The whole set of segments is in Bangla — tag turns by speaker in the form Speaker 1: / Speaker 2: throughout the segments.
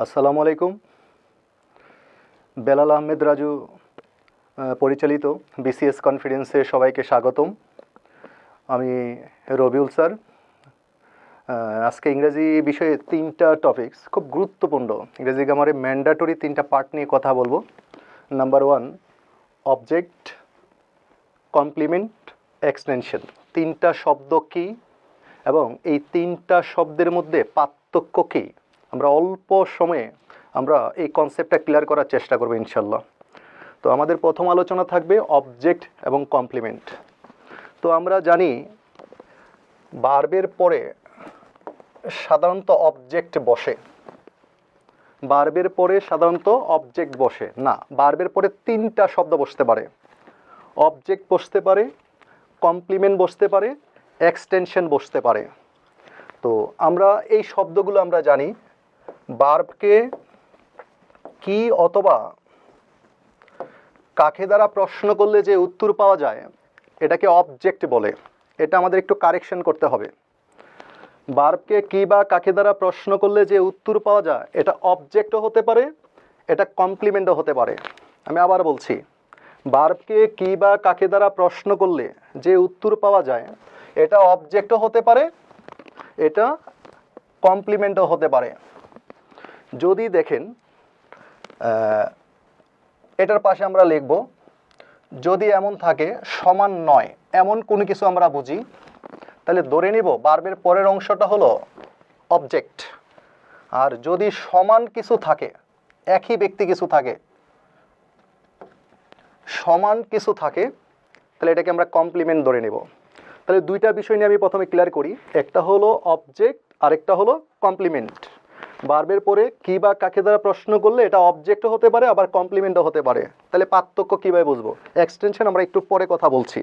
Speaker 1: আসসালামু আলাইকুম। বেলাল আহমেদ রাজু পরিচালিত বিসিএস কনফারেন্সে সবাইকে স্বাগতম। আমি রবিউল স্যার। আজকে ইংরেজি বিষয়ে 3টা টপিকস খুব গুরুত্বপূর্ণ, ইংরেজি গ্রামারে ম্যান্ডেটরি 3টা পার্ট নিয়ে কথা বলবো। Number 1, object, complement, extension. 3টা শব্দ কী এবং এই 3টা শব্দের মধ্যে পার্থক্য কী, আমরা অল্প সময়ে আমরা এই কনসেপ্টটা ক্লিয়ার করার চেষ্টা করব ইনশাল্লাহ। তো আমাদের প্রথম আলোচনা থাকবে অবজেক্ট এবং কমপ্লিমেন্ট। তো আমরা জানি ভার্বের পরে সাধারণত অবজেক্ট বসে, ভার্বের পরে সাধারণত অবজেক্ট বসে না, ভার্বের পরে 3টা শব্দ বসতে পারে। অবজেক্ট বসতে পারে, কমপ্লিমেন্ট বসতে পারে, এক্সটেনশন বসতে পারে। তো আমরা এই শব্দগুলো আমরা জানি। ভার্বকে কি অথবা কাকে দ্বারা প্রশ্ন করলে যে উত্তর পাওয়া যায় এটাকে অবজেক্ট বলে। এটা আমাদের একটু কারেকশন করতে হবে। ভার্বকে কি বা কাকে দ্বারা প্রশ্ন করলে যে উত্তর পাওয়া যায় এটা অবজেক্টও হতে পারে, এটা কমপ্লিমেন্টও হতে পারে। আমি আবার বলছি, ভার্বকে কি বা কাকে দ্বারা প্রশ্ন করলে যে উত্তর পাওয়া যায় এটা অবজেক্টও হতে পারে, এটা কমপ্লিমেন্টও হতে পারে। যদি দেখেন এটার পাশে আমরা লিখব, যদি এমন থাকে সমান নয় এমন কোনো কিছু আমরা বুঝি, তাহলে ধরে নিব ভার্বের পরের অংশটা হলো অবজেক্ট। আর যদি সমান কিছু থাকে, একই ব্যক্তি কিছু থাকে, সমান কিছু থাকে, তাহলে এটাকে আমরা কমপ্লিমেন্ট ধরে নেব। তাহলে 2টা বিষয় নিয়ে আমি প্রথমে ক্লিয়ার করি। একটা হলো অবজেক্ট, আরেকটা হলো কমপ্লিমেন্ট। ভার্বের পরে কি বা কাকে দ্বারা প্রশ্ন করলে এটা অবজেক্টও হতে পারে আবার কমপ্লিমেন্টও হতে পারে। তাহলে পার্থক্য কীভাবে বুঝবো? এক্সটেনশন আমরা একটু পরে কথা বলছি।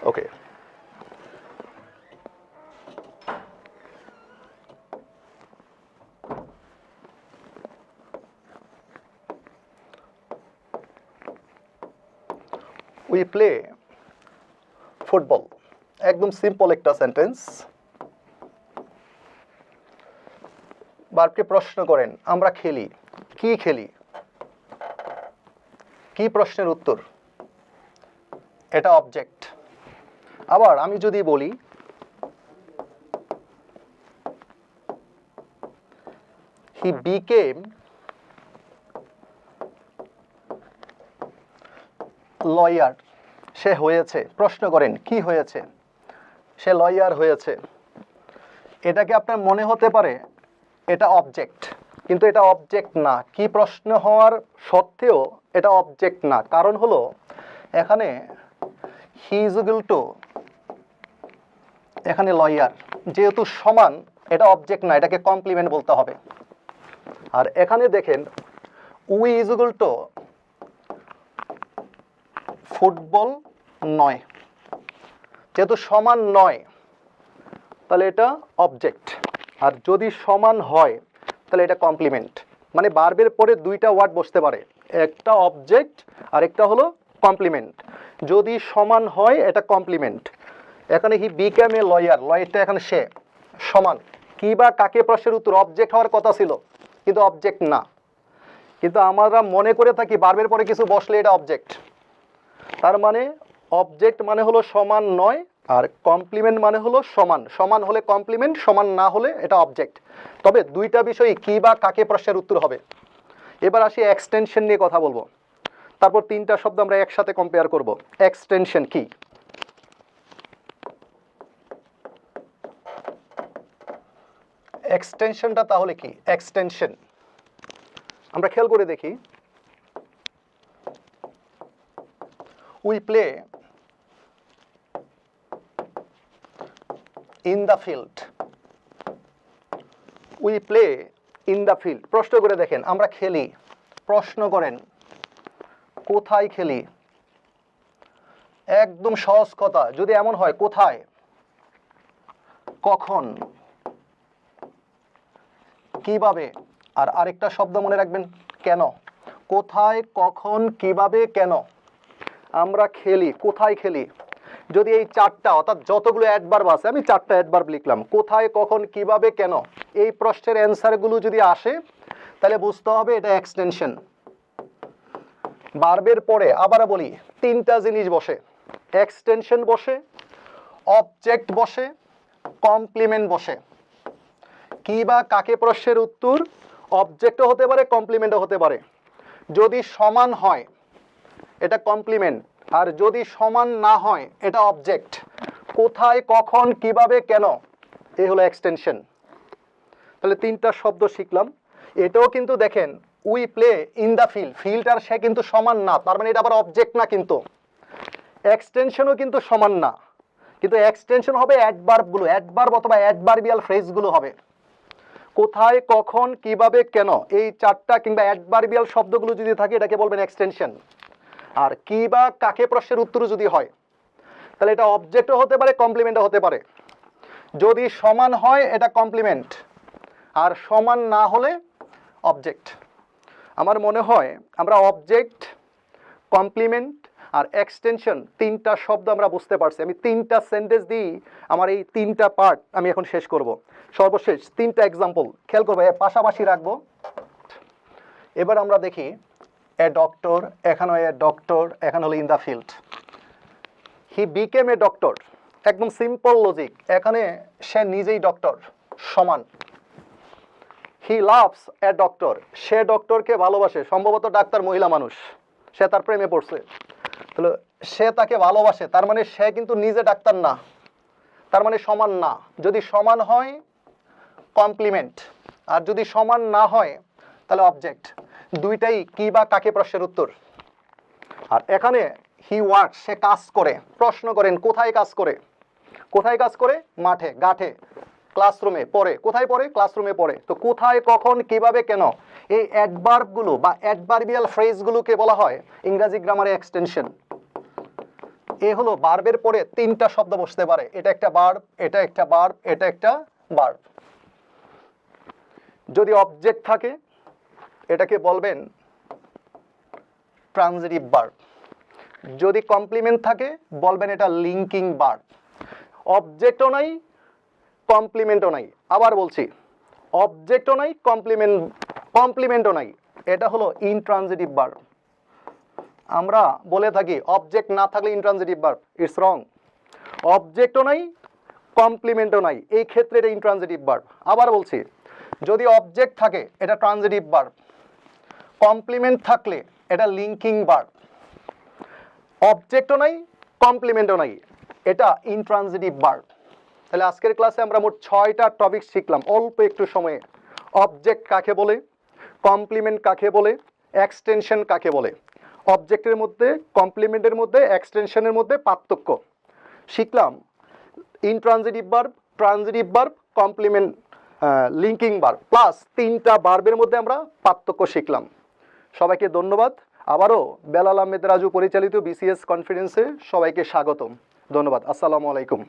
Speaker 1: ওকে, উই প্লে ফুটবল। একদম সিম্পল একটা সেন্টেন্স। ভার্বকে প্রশ্ন করেন আমরা খেলি, কি খেলি, কি প্রশ্নের উত্তর, এটা অবজেক্ট। আবার আমি যদি বলি হি বিকেম লয়ার, সে হয়েছে, প্রশ্ন করেন কি হয়েছে, সে লয়ার হয়েছে, এটাকে আপনার মনে হতে পারে এটা অবজেক্ট, কিন্তু এটা অবজেক্ট না। কি প্রশ্ন হওয়ার সত্ত্বেও এটা অবজেক্ট না, কারণ হলো এখানে হি ইজ ইকুয়াল টু, এখানে লয়ার, যেহেতু সমান এটা অবজেক্ট না, এটাকে কমপ্লিমেন্ট বলতে হবে। আর এখানে দেখেন we is equal to football নয়, যেহেতু সমান নয় তাহলে এটা অবজেক্ট। আর যদি সমান হয় তাহলে এটা কমপ্লিমেন্ট। মানে ভার্বের পরে 2টা ওয়ার্ড বসতে পারে, একটা অবজেক্ট আর একটা হলো কমপ্লিমেন্ট। যদি সমান হয় এটা কমপ্লিমেন্ট। এখানে হি বিকেম এ লয়ার, লয়ারটা এখানে সে, সমান। কি বা কাকে প্রশ্নের উত্তর অবজেক্ট হওয়ার কথা ছিল কিন্তু অবজেক্ট না। কিন্তু আমরা মনে করে থাকি ভার্বের পরে কিছু বসলে এটা অবজেক্ট। তার মানে অবজেক্ট মানে হলো সমান নয়, আর কমপ্লিমেন্ট মানে হলো সমান। সমান হলে কমপ্লিমেন্ট, সমান না হলে এটা অবজেক্ট। তবে 2টা বিষয় কি বা কাকে প্রশ্নের উত্তর হবে। এবার আসি এক্সটেনশন নিয়ে কথা বলবো, তারপর 3টা শব্দ আমরা একসাথে কম্পেয়ার করব। এক্সটেনশন কি? এক্সটেনশনটা তাহলে কি? এক্সটেনশন আমরা খেয়াল করে দেখি, we play in the field, we play in the field. প্রশ্ন করে দেখেন আমরা খেলি, প্রশ্ন করেন কোথায় খেলি। একদম সহজ কথা, যদি এমন হয় কোথায়, কখন, কিভাবে, আর আরেকটা শব্দ মনে রাখবেন কেন। কোথায়, কখন, কিভাবে, কেন। আমরা খেলি, কোথায় খেলি? যদি এই চারটা অর্থাৎ যতগুলো অ্যাডভার্ব আছে, আমি চারটা অ্যাডভার্ব লিখলাম, কোথায়, কখন, কিভাবে, কেন, এই প্রশ্নের অ্যান্সারগুলো যদি আসে তাহলে বুঝতে হবে এটা এক্সটেনশন। ভার্বের পরে আবার বলি তিনটা জিনিস বসে, এক্সটেনশন বসে, অবজেক্ট বসে, কমপ্লিমেন্ট বসে। কি বা কাকে প্রশ্নের উত্তর অবজেক্টও হতে পারে, কমপ্লিমেন্টও হতে পারে। যদি সমান হয় এটা কমপ্লিমেন্ট, আর যদি সমান না হয় এটা অবজেক্ট। কোথায়, কখন, কিভাবে, কেন, এই হলো এক্সটেনশন। তাহলে তিনটা শব্দ শিখলাম। এটাও কিন্তু দেখেন we play in the field, field আর সে কিন্তু সমান না, তার মানে এটা আবার অবজেক্ট না। কিন্তু এক্সটেনশনও কিন্তু সমান না, কিন্তু এক্সটেনশন হবে অ্যাডভার্বগুলো, অ্যাডভার্ব অথবা অ্যাডভার্বিয়াল ফ্রেজগুলো হবে। কোথায়, কখন, কিভাবে, কেন, এই চারটা কিংবা অ্যাডভার্বিয়াল শব্দগুলো যদি থাকে এটাকে বলবেন এক্সটেনশন। আর কি বা কাকে প্রশ্নের উত্তর যদি হয় তাহলে এটা অবজেক্টও হতে পারে, কমপ্লিমেন্টও হতে পারে। যদি সমান হয় এটা কমপ্লিমেন্ট, আর সমান না হলে অবজেক্ট। আমার মনে হয় আমরা অবজেক্ট, কমপ্লিমেন্ট আর এক্সটেনশন তিনটা শব্দ আমরা বুঝতে পারছি। আমি তিনটা সেন্টেন্স দিই আমার এই তিনটা পার্ট আমি এখন শেষ করব। সর্বশেষ তিনটা এক্সাম্পল খেয়াল করবো, পাশাপাশি রাখবো। এবার আমরা দেখি এ ডক্টর, এখানে এ ডক্টর, এখানে হলো in the field. He became a doctor, একদম সিম্পল লজিক, এখানে সে নিজেই ডক্টর, সমান। হি লাভস এ ডক্টর, সে ডক্টরকে ভালোবাসে, সম্ভবত ডাক্তার মহিলা মানুষ, সে তার প্রেমে পড়ছে, তাহলে সে তাকে ভালোবাসে, তার মানে সে কিন্তু নিজে ডাক্তার না, তার মানে সমান না। যদি সমান হয় কমপ্লিমেন্ট, আর যদি সমান না হয় তাহলে অবজেক্ট। দুইটাই কি বা কাকে প্রশ্নের উত্তর। আর এখানে হি ওয়ার্ক, সে কাজ করে। প্রশ্ন করেন কোথায় কাজ করে? কোথায় কাজ করে? মাঠে, ঘাটে, ক্লাসরুমে পড়ে। কোথায় পড়ে? ক্লাসরুমে পড়ে। তো কোথায়, কখন, কিভাবে, কেন, এই অ্যাডভার্বগুলো বা অ্যাডভার্বিয়াল ফ্রেজগুলোকে বলা হয় ইংরেজি গ্রামারে এক্সটেনশন। এ হলো ভার্বের পরে তিনটা শব্দ বসতে পারে, এটা একটা ভার্ব, এটা একটা ভার্ব, এটা একটা ভার্ব। যদি অবজেক্ট থাকে এটাকে বলবেন ট্রানজিটিভ ভার্ব। যদি কমপ্লিমেন্ট থাকে বলবেন এটা লিঙ্কিং ভার্ব। অবজেক্টও নাই, কমপ্লিমেন্টও নাই। আবার বলছি, অবজেক্টও নাই, কমপ্লিমেন্টও নাই, এটা হলো ইনট্রানজিটিভ ভার্ব। আমরা বলে থাকি অবজেক্ট না থাকলে ইনট্রানজিটিভ ভার্ব, ইটস রং। অবজেক্টও নাই, কমপ্লিমেন্টও নাই, এই ক্ষেত্রে এটা ইনট্রানজিটিভ ভার্ব। আবার বলছি, যদি অবজেক্ট থাকে এটা ট্রানজিটিভ ভার্ব, কমপ্লিমেন্ট থাকলে এটা লিঙ্কিং ভার্ব। অবজেক্টও নাই, কমপ্লিমেন্টও নাই, এটা ইনট্রানজিটিভ ভার্ব। তাহলে আজকের ক্লাসে আমরা মোট 6টা টপিক শিখলাম অল্প একটু সময়ে। অবজেক্ট কাকে বলে, কমপ্লিমেন্ট কাকে বলে, এক্সটেনশন কাকে বলে, অবজেক্টের মধ্যে, কমপ্লিমেন্টের মধ্যে, এক্সটেনশনের মধ্যে পার্থক্য শিখলাম। Intransitive verb, transitive verb, complement, linking verb, plus তিনটা ভার্বের মধ্যে আমরা পার্থক্য শিখলাম। সবাইকে ধন্যবাদ। আবারও বেলাল আহমেদ রাজু পরিচালিত বিসিএস কনফারেন্সে সবাইকে স্বাগতম। ধন্যবাদ। আসসালামু আলাইকুম।